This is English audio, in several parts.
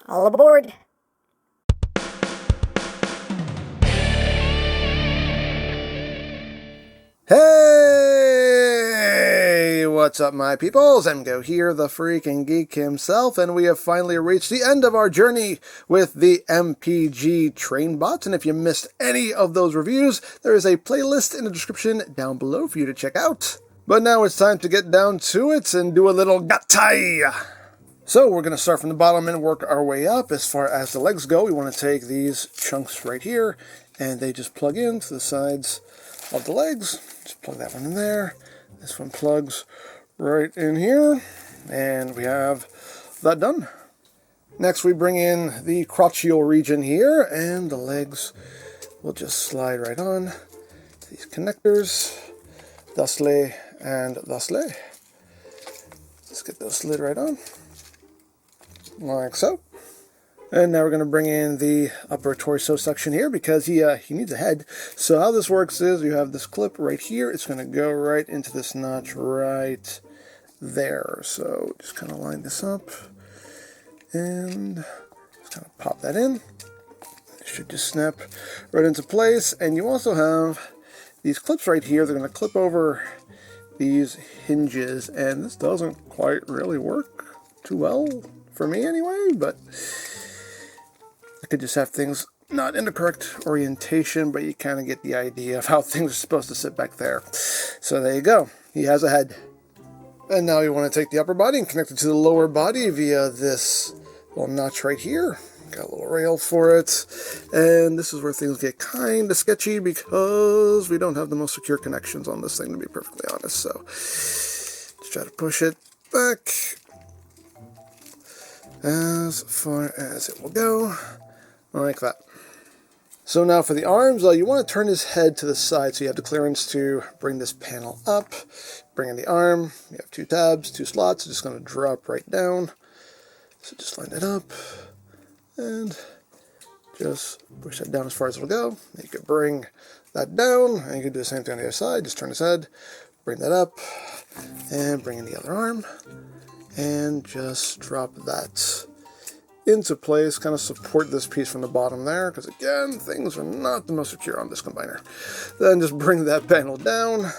All aboard! Hey! What's up, my peoples? EmGo here, the freaking geek himself, and we have finally reached the end of our journey with the MPG train bots. And if you missed any of those reviews, there is a playlist in the description down below for you to check out. But now it's time to get down to it and do a little Gattai! So we're going to start from the bottom and work our way up. As far as the legs go, we want to take these chunks right here, and they just plug into the sides of the legs. Just plug that one in there. This one plugs right in here, and we have that done. Next we bring in the crotchial region here, and the legs will just slide right on these connectors, thusly and thusly. Let's get those slid right on, like so. And now we're going to bring in the upper torso section here because he needs a head. So how this works is you have this clip right here. It's going to go right into this notch right there. So just kind of line this up and just kind of pop that in. It should just snap right into place. And you also have these clips right here. They're going to clip over these hinges. And this doesn't quite really work too well for me anyway, but I could just have things not in the correct orientation, but you kind of get the idea of how things are supposed to sit back there. So there you go. He has a head. And now you want to take the upper body and connect it to the lower body via this little notch right here. Got a little rail for it. And this is where things get kind of sketchy because we don't have the most secure connections on this thing, to be perfectly honest. So let's try to push it back as far as it will go. Like that. So now for the arms, you want to turn his head to the side so you have the clearance to bring this panel up. Bring in the arm. You have two tabs, two slots. It's just going to drop right down. So just line it up and just push that down as far as it'll go. You could bring that down and you can do the same thing on the other side. Just turn his head, bring that up, and bring in the other arm and just drop that into place, kind of support this piece from the bottom there, because again, things are not the most secure on this combiner. Then just bring that panel down,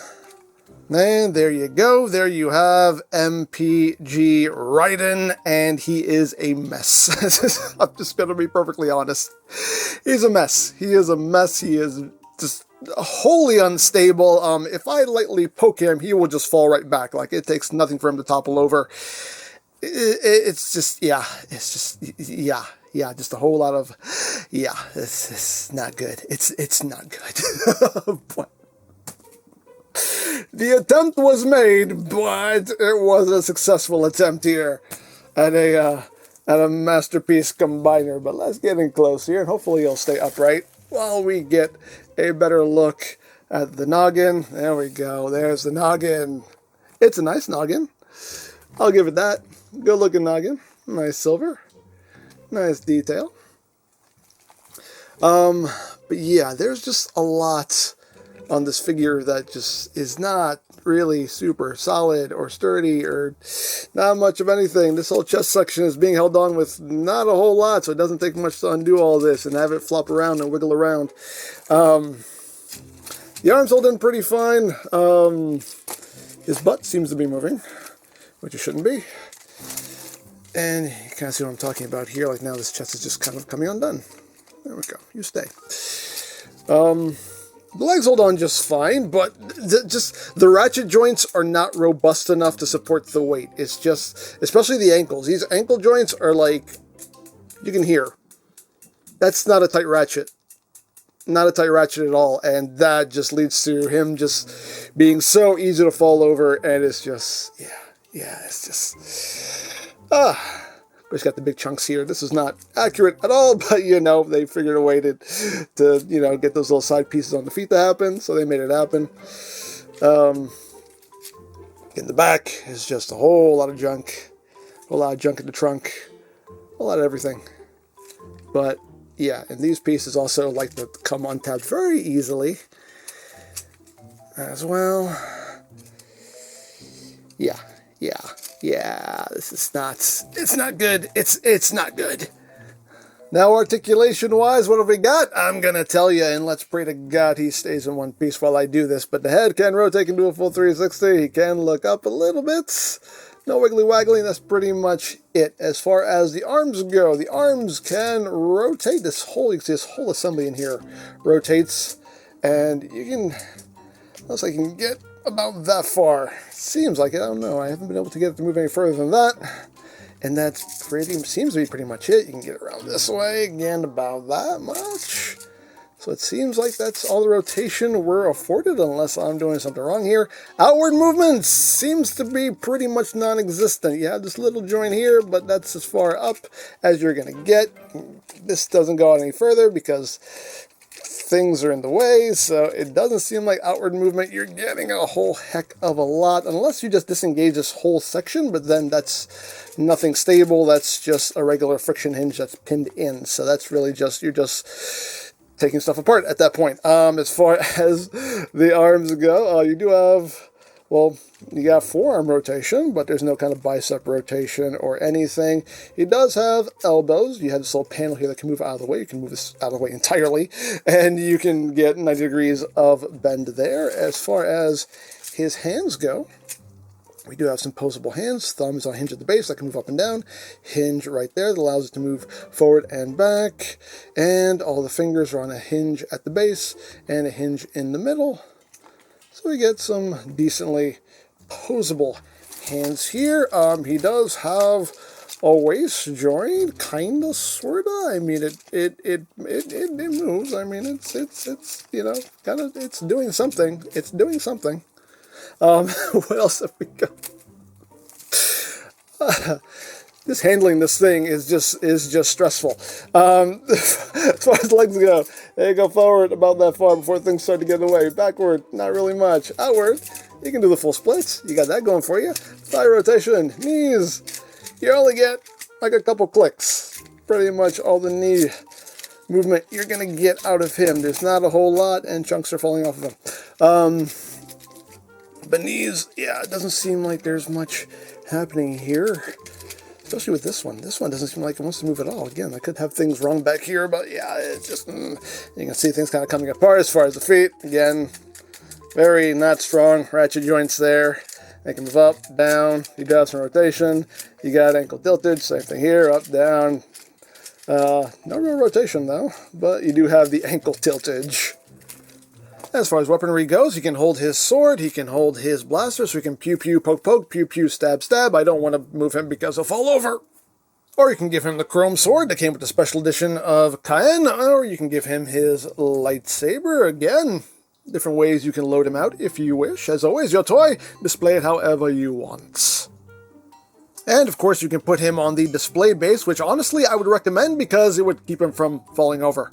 and there you go. There you have MPG Raiden, and he is a mess. I'm just going to be perfectly honest. He's a mess. He is a mess. He is just wholly unstable. If I lightly poke him, he will just fall right back. Like, it takes nothing for him to topple over. It's just, yeah, just a whole lot of, yeah, it's not good. It's not good. But the attempt was made, but it wasn't a successful attempt here at a masterpiece combiner. But let's get in close here, and hopefully he'll stay upright while we get a better look at the noggin. There we go. There's the noggin. It's a nice noggin. I'll give it that. Good looking noggin. Nice silver. Nice detail. But yeah, there's just a lot on this figure that just is not really super solid or sturdy or not much of anything. This whole chest section is being held on with not a whole lot, so it doesn't take much to undo all this and have it flop around and wiggle around. The arms hold in pretty fine. His butt seems to be moving, which it shouldn't be. And you kind of see what I'm talking about here. Like now this chest is just kind of coming undone. There we go. You stay. The legs hold on just fine, but just the ratchet joints are not robust enough to support the weight. It's just, especially the ankles. These ankle joints are like, you can hear. That's not a tight ratchet. Not a tight ratchet at all. And that just leads to him just being so easy to fall over. And it's just, yeah, it's just... but he's got the big chunks here. This is not accurate at all, but you know, they figured a way to you know, get those little side pieces on the feet to happen, so they made it happen. In the back is just a whole lot of junk. A whole lot of junk in the trunk. A lot of everything. But yeah, and these pieces also like to come untabbed very easily as well. Yeah, this is not, it's not good. It's not good. Now, articulation-wise, what have we got? I'm going to tell you, and let's pray to God he stays in one piece while I do this. But the head can rotate and do a full 360. He can look up a little bit. No wiggly-waggly, that's pretty much it. As far as the arms go, the arms can rotate. This whole, you can see this whole assembly in here rotates. And you can, looks like you can get about that far. Seems like it, I don't know. I haven't been able to get it to move any further than that. And that's pretty, seems to be pretty much it. You can get around this way, again, about that much. So it seems like that's all the rotation we're afforded, unless I'm doing something wrong here. Outward movement seems to be pretty much non-existent. You have this little joint here, but that's as far up as you're going to get. This doesn't go out any further because things are in the way, so it doesn't seem like outward movement. You're getting a whole heck of a lot, unless you just disengage this whole section, but then that's nothing stable. That's just a regular friction hinge that's pinned in, so that's really just, you're just taking stuff apart at that point. As far as the arms go, you do have, well, you got forearm rotation, but there's no kind of bicep rotation or anything. He does have elbows. You have this little panel here that can move out of the way. You can move this out of the way entirely, and you can get 90 degrees of bend there. As far as his hands go, we do have some posable hands. Thumb is on a hinge at the base that can move up and down. Hinge right there that allows it to move forward and back. And all the fingers are on a hinge at the base and a hinge in the middle. So we get some decently posable hands here. He does have a waist joint, kinda, sorta. I mean, it moves. I mean, it's you know, kind of, it's doing something. It's doing something. What else have we got? This handling this thing is just stressful. As far as legs go, they go forward about that far before things start to get in the way. Backward, not really much. Outward, you can do the full splits. You got that going for you. Thigh rotation, knees. You only get like a couple clicks. Pretty much all the knee movement you're gonna get out of him. There's not a whole lot, and chunks are falling off of him. But knees, yeah, it doesn't seem like there's much happening here. Especially with this one. This one doesn't seem like it wants to move at all. Again, I could have things wrong back here, but yeah, it's just, you can see things kind of coming apart as far as the feet. Again, very not strong. Ratchet joints there. They can move up, down. You do have some rotation. You got ankle tilted. Same thing here, up, down. No real rotation though, but you do have the ankle tiltage. As far as weaponry goes, he can hold his sword, he can hold his blaster, so he can pew-pew, poke-poke, pew-pew, stab-stab. I don't want to move him because he'll fall over. Or you can give him the chrome sword that came with the special edition of Cayenne, or you can give him his lightsaber. Again, different ways you can load him out if you wish. As always, your toy, display it however you want. And, of course, you can put him on the display base, which, honestly, I would recommend because it would keep him from falling over.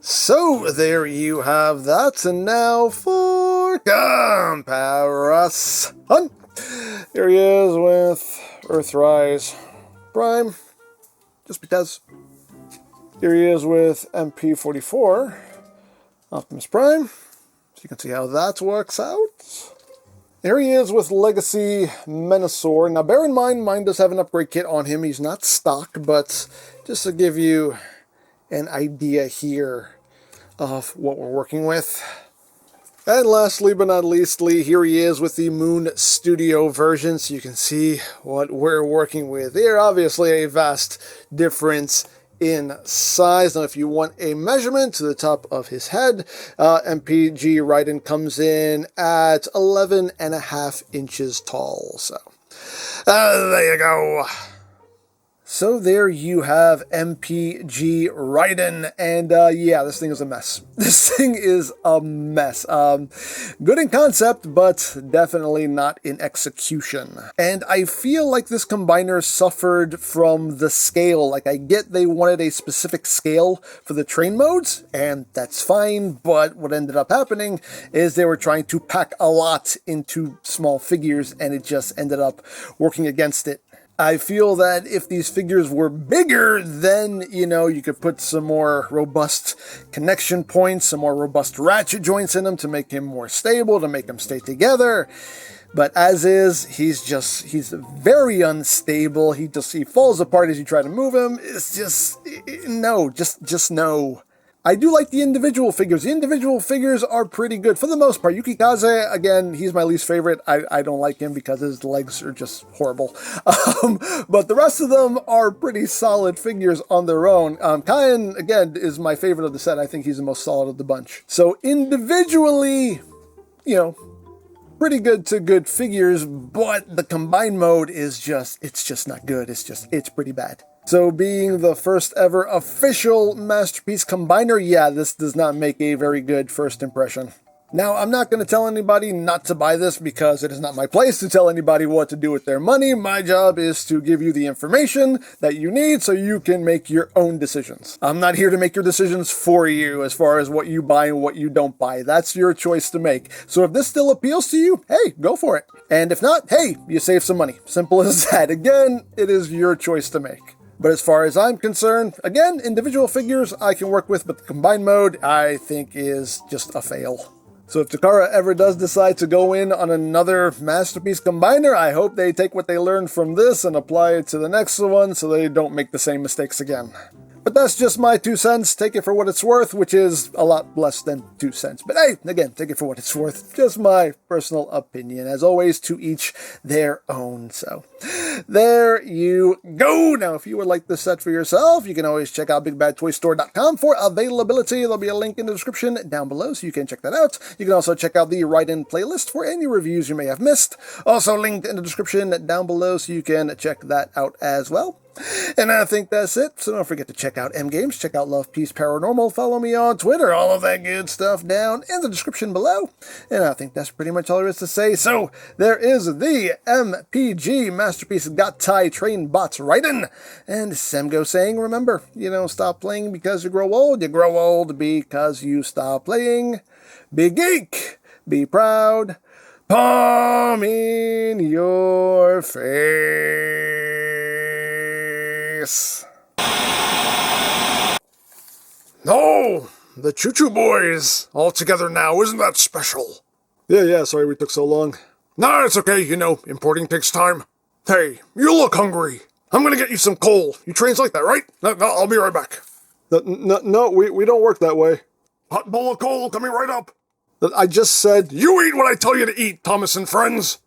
So, there you have that, and now for comparison. Here he is with Earthrise Prime, just because. Here he is with MP44, Optimus Prime, so you can see how that works out. Here he is with Legacy Menasor. Now, bear in mind, mine does have an upgrade kit on him. He's not stock, but just to give you an idea here of what we're working with. And lastly but not leastly, here he is with the Moon Studio version, so you can see what we're working with here. Obviously a vast difference in size. Now if you want a measurement to the top of his head, MPG Raiden comes in at 11.5 inches tall. So there you go. So there you have MPG Raiden, and yeah, this thing is a mess. This thing is a mess. Good in concept, but definitely not in execution. And I feel like this combiner suffered from the scale. Like, I get they wanted a specific scale for the train modes, and that's fine, but what ended up happening is they were trying to pack a lot into small figures, and it just ended up working against it. I feel that if these figures were bigger, then, you know, you could put some more robust connection points, some more robust ratchet joints in them to make him more stable, to make him stay together. But as is, he's very unstable. He falls apart as you try to move him. It's just, no, just no. I do like the individual figures. The individual figures are pretty good for the most part. Yukikaze, again, he's my least favorite. I don't like him because his legs are just horrible. But the rest of them are pretty solid figures on their own. Kain, again, is my favorite of the set. I think he's the most solid of the bunch. So individually, pretty good to good figures, but the combined mode is it's just not good. It's pretty bad. So being the first ever official Masterpiece Combiner, yeah, this does not make a very good first impression. Now, I'm not going to tell anybody not to buy this because it is not my place to tell anybody what to do with their money. My job is to give you the information that you need so you can make your own decisions. I'm not here to make your decisions for you as far as what you buy and what you don't buy. That's your choice to make. So if this still appeals to you, hey, go for it. And if not, hey, you save some money. Simple as that. Again, it is your choice to make. But as far as I'm concerned, again, individual figures I can work with, but the combined mode I think is just a fail. So if Takara ever does decide to go in on another Masterpiece Combiner, I hope they take what they learned from this and apply it to the next one so they don't make the same mistakes again. But that's just my 2 cents. Take it for what it's worth, which is a lot less than 2 cents. But hey, again, take it for what it's worth. Just my personal opinion. As always, to each their own. So there you go. Now, if you would like this set for yourself, you can always check out BigBadToyStore.com for availability. There'll be a link in the description down below, so you can check that out. You can also check out the Raiden playlist for any reviews you may have missed. Also linked in the description down below, so you can check that out as well. And I think that's it. So don't forget to check out MGames, check out Love, Peace, Paranormal, follow me on Twitter, all of that good stuff down in the description below. And I think that's pretty much all there is to say. So there is the MPG Masterpiece Gattai Train Bots Raiden. And EmGo's saying, remember, you don't stop playing because you grow old because you stop playing. Be geek, be proud, palm in your face. No, the Choo Choo Boys all together now. Isn't that special? Yeah, sorry we took so long. No, it's okay, importing takes time. Hey, you look hungry. I'm gonna get you some coal. You trains like that, right? No, I'll be right back. No, we don't work that way. Hot bowl of coal coming right up. I just said, you eat what I tell you to eat, Thomas and friends.